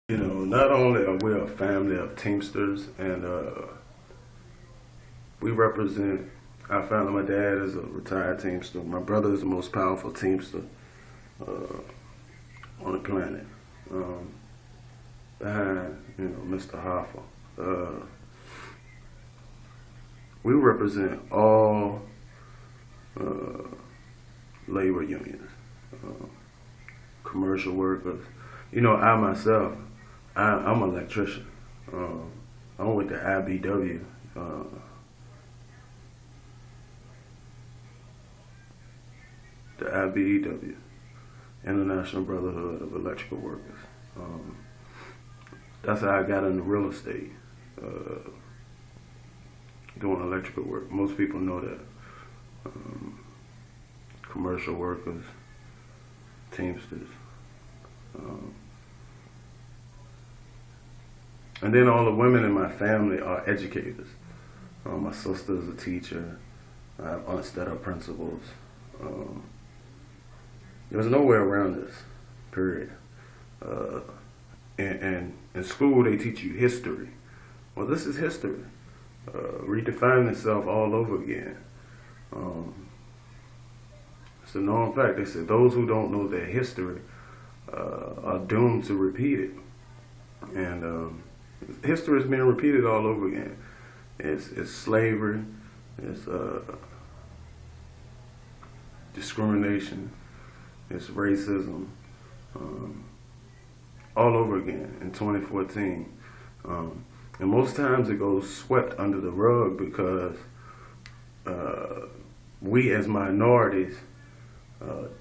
Not only are we a family of Teamsters, and we represent our family. My dad is a retired Teamster. My brother is the most powerful Teamster on the planet, behind Mr. Hoffa. We represent all labor unions, commercial workers. I myself, I'm an electrician. I'm with the IBW, the IBEW, International Brotherhood of Electrical Workers. That's how I got into real estate, doing electrical work. Most people know that. Commercial workers, Teamsters. And then all the women in my family are educators. My sister is a teacher. I have aunts that are principals. There's no way around this, period. And in school they teach you history. Well, this is history. Redefining itself all over again. It's a known fact. They said those who don't know their history are doomed to repeat it. And history is being repeated all over again. It's slavery, it's discrimination, it's racism, all over again in 2014. And most times it goes swept under the rug because we as minorities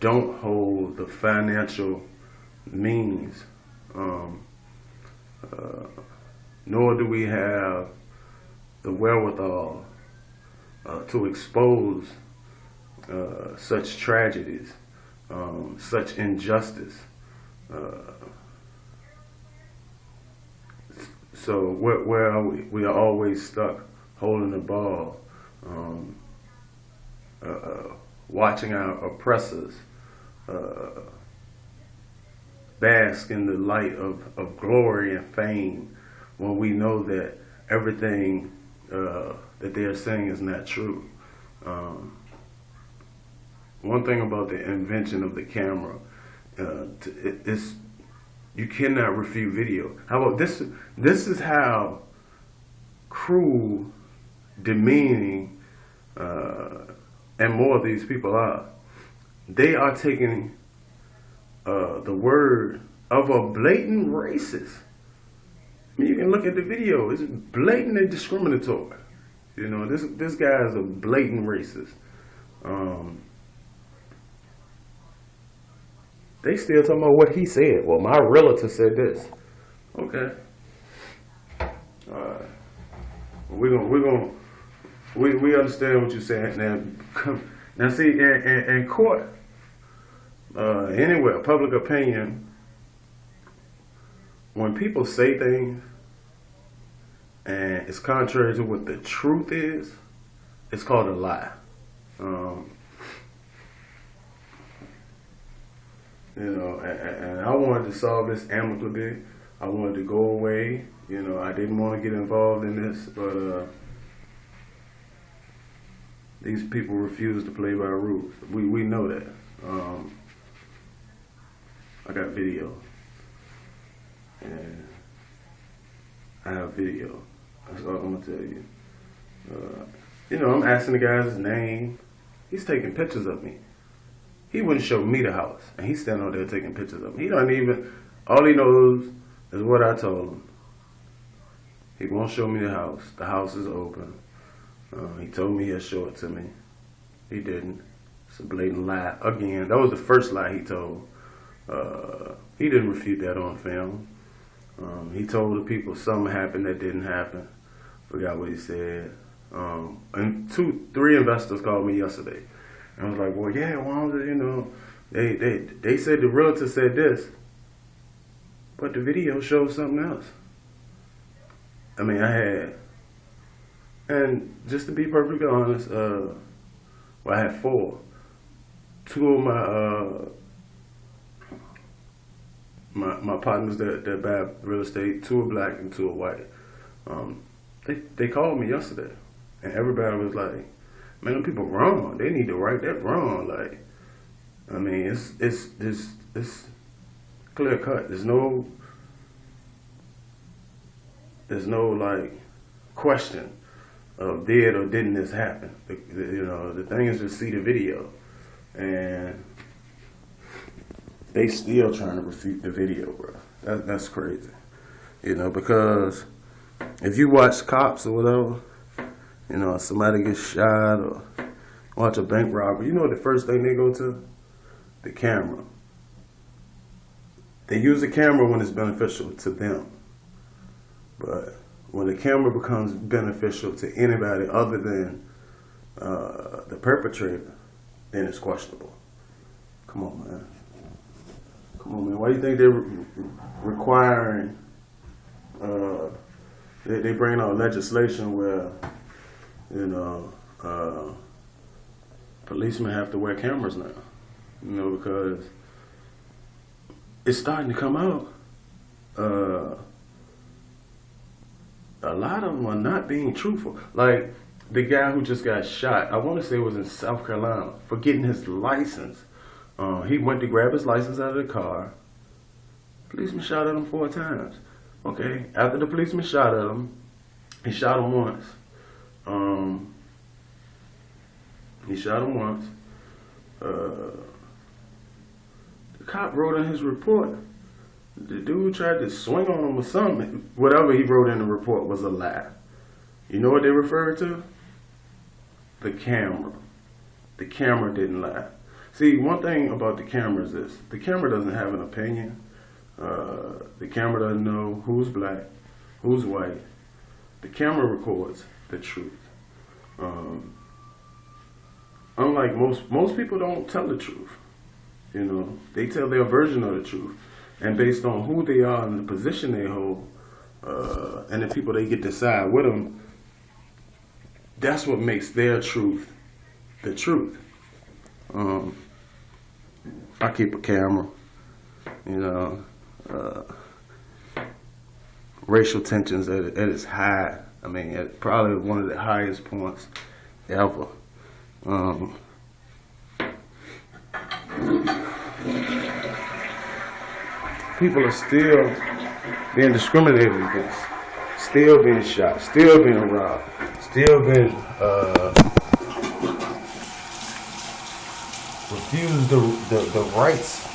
don't hold the financial means, nor do we have the wherewithal to expose such tragedies, such injustice. So where are we? We are always stuck holding the ball, watching our oppressors bask in the light of glory and fame when we know that everything that they're saying is not true. One thing about the invention of the camera, it's you cannot refute video. How about this? This is how cruel, demeaning, and more of these people are. They are taking the word of a blatant racist. I mean, you can look at the video. It's blatant and discriminatory. This guy is a blatant racist. They still talking about what he said. Well, my relative said this. Okay. All right. We understand what you're saying. Now see, in court, anywhere, public opinion, when people say things and it's contrary to what the truth is, it's called a lie. And I wanted to solve this amicably. I wanted to go away. I didn't want to get involved in this, but these people refuse to play by rules. We know that. I got video, and I have video. That's all I'm gonna tell you. I'm asking the guy his name. He's taking pictures of me. He wouldn't show me the house, and he's standing out there taking pictures of me. He don't even, all he knows is what I told him. He won't show me the house. The house is open. He told me he'll show it to me. He didn't. It's a blatant lie. Again, that was the first lie he told. He didn't refute that on film. He told the people something happened that didn't happen. Forgot what he said. And 3 investors called me yesterday. And I was like, well, yeah, they said the realtor said this, but the video shows something else. I mean, I had, and just to be perfectly honest, I had 4. 2 of my my partners that buy real estate, 2 are black and 2 are white. They called me yesterday, and everybody was like, "Man, them people wrong. They need to right that wrong." Like, I mean, it's clear cut. There's no like question of did or didn't this happen. The thing is just see the video, and they still trying to refute the video, bro. That's crazy. Because if you watch Cops or whatever, somebody gets shot or watch a bank robbery, the first thing they go to? The camera. They use the camera when it's beneficial to them. But when the camera becomes beneficial to anybody other than the perpetrator, then it's questionable. Come on, man. Why do you think they're requiring, they bring out legislation where, policemen have to wear cameras now? Because it's starting to come out. A lot of them are not being truthful. Like the guy who just got shot, I want to say it was in South Carolina, for getting his license. He went to grab his license out of the car. Policeman shot at him 4 times. Okay, after the policeman shot at him, he shot him once. The cop wrote in his report, the dude tried to swing on him or something. Whatever he wrote in the report was a lie. You know what they referred to? The camera. The camera didn't lie. See, one thing about the camera is this. The camera doesn't have an opinion. The camera doesn't know who's black, who's white. The camera records the truth. Unlike most people don't tell the truth. They tell their version of the truth. And based on who they are and the position they hold, and the people they get to side with them, that's what makes their truth the truth. I keep a camera, racial tensions at its high. I mean, at probably one of the highest points ever. People are still being discriminated against, still being shot, still being robbed, still being refused the rights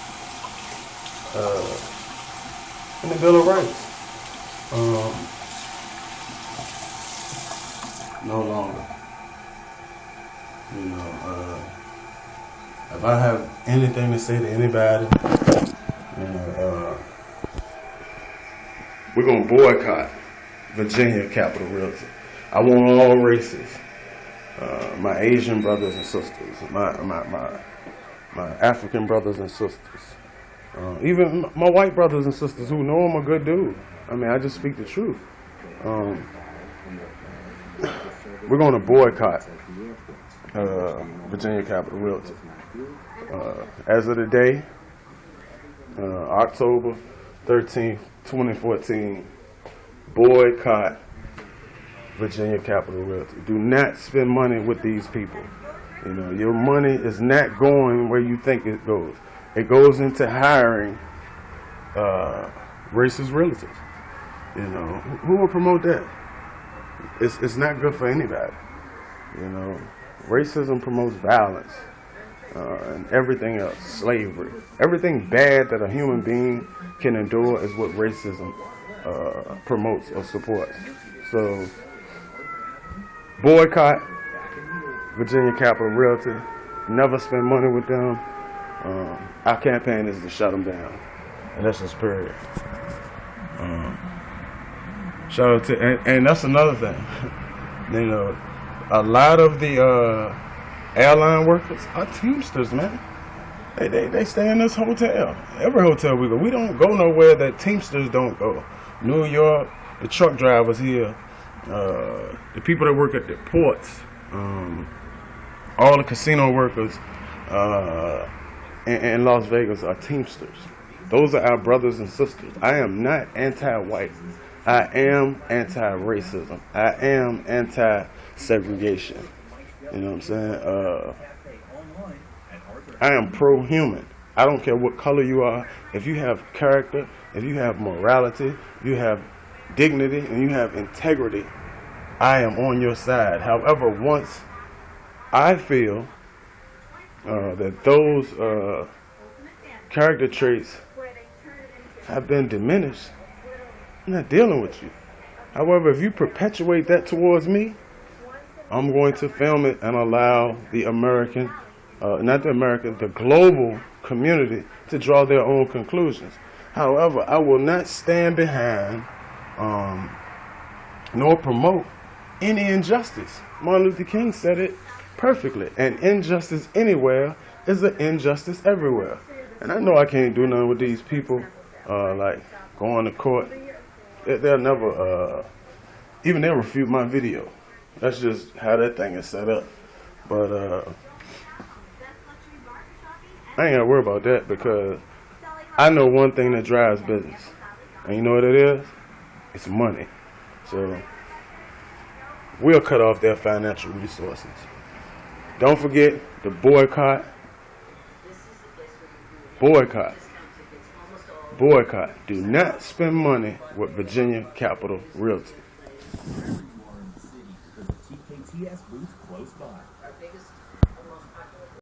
in the Bill of Rights. No longer. If I have anything to say to anybody, we're gonna boycott Virginia Capital Realty. I want all races, my Asian brothers and sisters, my African brothers and sisters, even my white brothers and sisters who know I'm a good dude. I mean, I just speak the truth. We're gonna boycott Virginia Capital Realty. As of today, October 13th, 2014, boycott Virginia Capital Realty. Do not spend money with these people. Your money is not going where you think it goes. It goes into hiring racist realtors. Who will promote that? It's not good for anybody. Racism promotes violence and everything else, slavery. Everything bad that a human being can endure is what racism promotes or supports. So, boycott Virginia Capital Realty. Never spend money with them. Our campaign is to shut them down. And that's just period. Shout out to, and that's another thing. A lot of the airline workers are Teamsters, man. They stay in this hotel. Every hotel we go. We don't go nowhere that Teamsters don't go. New York, the truck drivers here, the people that work at the ports, all the casino workers in Las Vegas are Teamsters. Those are our brothers and sisters. I am not anti-white. I am anti-racism. I am anti-segregation. You know what I'm saying? I am pro-human. I don't care what color you are. If you have character, if you have morality, if you have dignity, and you have integrity, I am on your side. However, once I feel that those character traits have been diminished, I'm not dealing with you. However, if you perpetuate that towards me, I'm going to film it and allow the American, the global community to draw their own conclusions. However, I will not stand behind nor promote any injustice. Martin Luther King said it perfectly. An injustice anywhere is an injustice everywhere. And I know I can't do nothing with these people, like going to court. They'll never, even they'll refute my video. That's just how that thing is set up. But I ain't got to worry about that because I know one thing that drives business. And you know what it is? It's money. So we'll cut off their financial resources. Don't forget the boycott. Boycott. Boycott. Do not spend money with Virginia Capital Realty. TKTS booth close by.